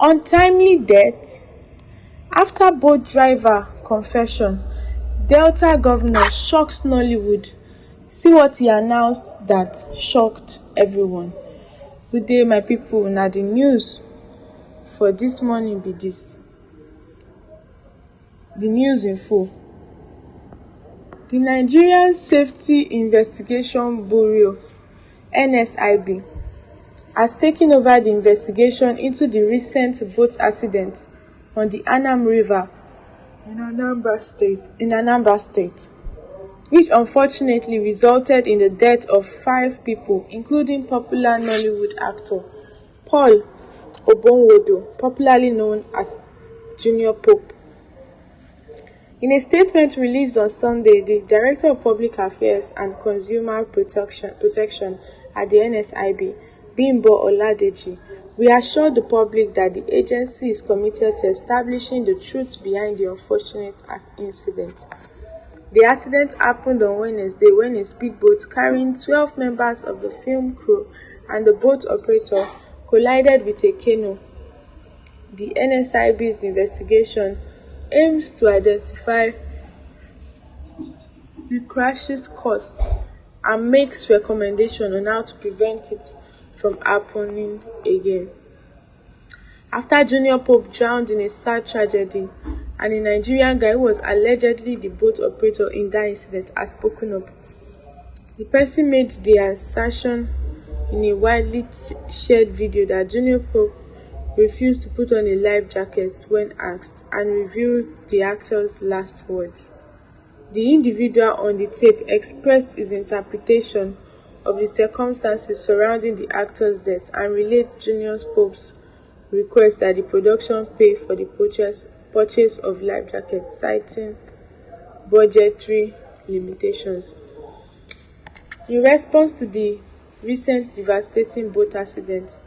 Untimely death. After boat driver confession, Delta governor shocks Nollywood. See what he announced that shocked everyone. Good day, my people. Na the news for this morning be this. The news in full. The Nigerian Safety Investigation Bureau (NSIB) has taken over the investigation into the recent boat accident on the Anam River in Anambra State, which unfortunately resulted in the death of 5 people, including popular Nollywood actor Paul Obonwodo, popularly known as Junior Pope. In a statement released on Sunday, the Director of Public Affairs and Consumer Protection at the NSIB, Bimbo Oladeji, reassured the public that the agency is committed to establishing the truth behind the unfortunate incident. The accident happened on Wednesday when a speedboat carrying 12 members of the film crew and the boat operator collided with a canoe. The NSIB's investigation aims to identify the crash's cause and makes recommendations on how to prevent it from happening again. After Junior Pope drowned in a sad tragedy, and a Nigerian guy who was allegedly the boat operator in that incident has spoken up. The person made the assertion in a widely shared video that Junior Pope refused to put on a life jacket when asked, and revealed the actor's last words. The individual on the tape expressed his interpretation of the circumstances surrounding the actor's death and relayed Junior Pope's request that the production pay for the purchase of life jackets, citing budgetary limitations. In response to the recent devastating boat accident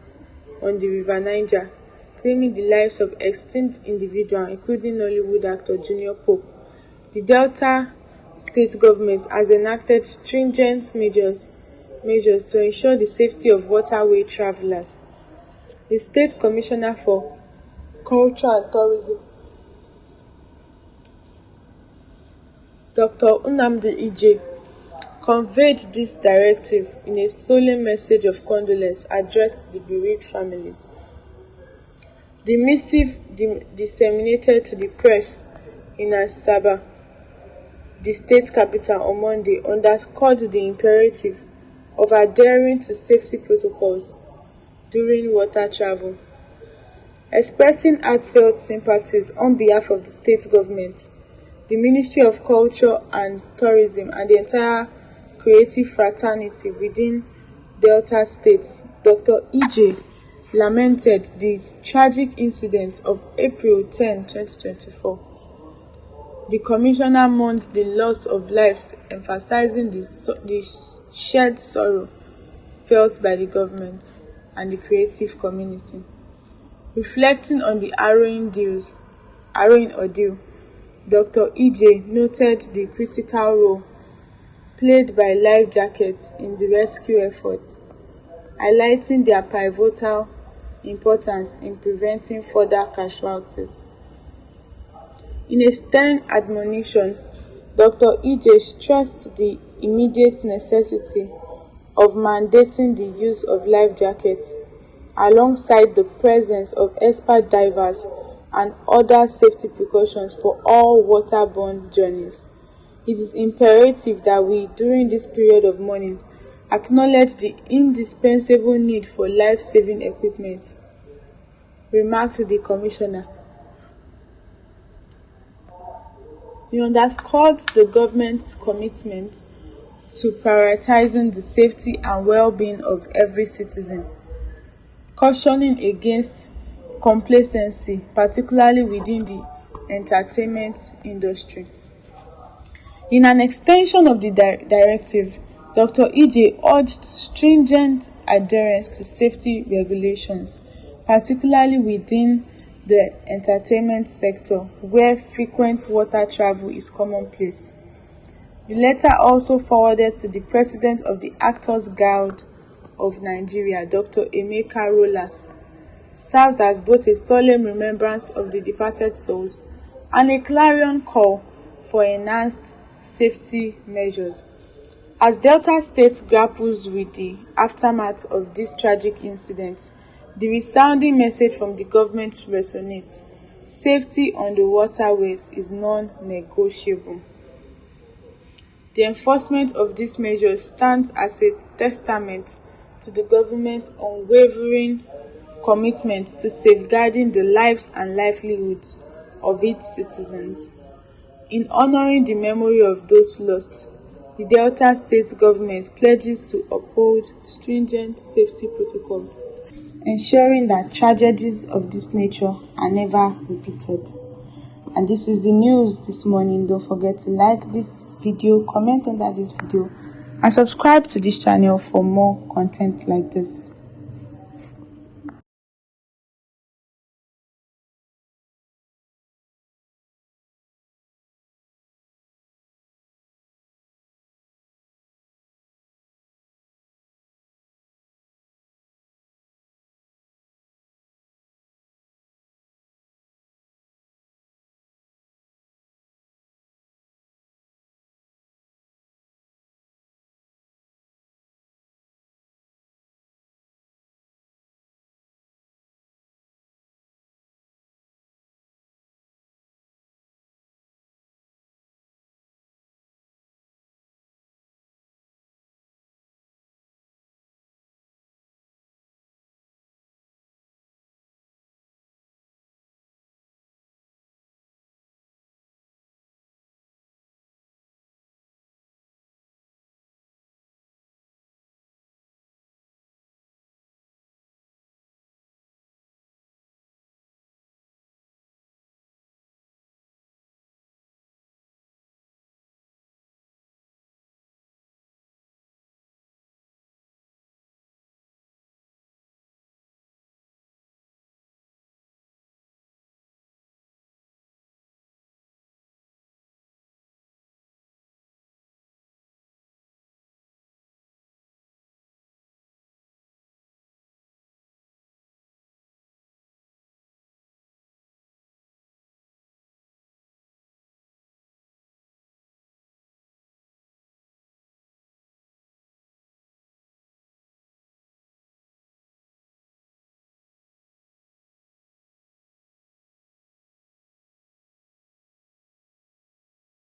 on the River Niger, claiming the lives of esteemed individuals, including Nollywood actor Junior Pope, the Delta state government has enacted stringent measures to ensure the safety of waterway travelers. The State Commissioner for Culture and Tourism, Dr. Nnamdi Ije, conveyed this directive in a solemn message of condolence addressed to the bereaved families. The missive disseminated to the press in Asaba, the state capital, on Monday, underscored the imperative of adhering to safety protocols during water travel. Expressing heartfelt sympathies on behalf of the state government, the Ministry of Culture and Tourism, and the entire creative fraternity within Delta State, Dr. Ije lamented the tragic incident of April 10, 2024. The commissioner mourned the loss of lives, emphasizing the shared sorrow felt by the government and the creative community. Reflecting on the harrowing ordeal, Dr. Ije noted the critical role played by life jackets in the rescue effort, highlighting their pivotal importance in preventing further casualties. In a stern admonition, Dr. Ije stressed the immediate necessity of mandating the use of life jackets alongside the presence of expert divers and other safety precautions for all waterborne journeys. It is imperative that we, during this period of mourning, acknowledge the indispensable need for life-saving equipment, remarked the Commissioner. He underscored the government's commitment to prioritizing the safety and well-being of every citizen, cautioning against complacency, particularly within the entertainment industry. In an extension of the directive, Dr. Ije urged stringent adherence to safety regulations, particularly within the entertainment sector, where frequent water travel is commonplace. The letter also forwarded to the President of the Actors Guild of Nigeria, Dr. Emeka Rollas, serves as both a solemn remembrance of the departed souls and a clarion call for enhanced safety measures. As Delta State grapples with the aftermath of this tragic incident, the resounding message from the government resonates: safety on the waterways is non-negotiable. The enforcement of these measures stands as a testament to the government's unwavering commitment to safeguarding the lives and livelihoods of its citizens. In honoring the memory of those lost, the Delta State government pledges to uphold stringent safety protocols, ensuring that tragedies of this nature are never repeated. And this is the news this morning. Don't forget to like this video, comment under this video, and subscribe to this channel for more content like this.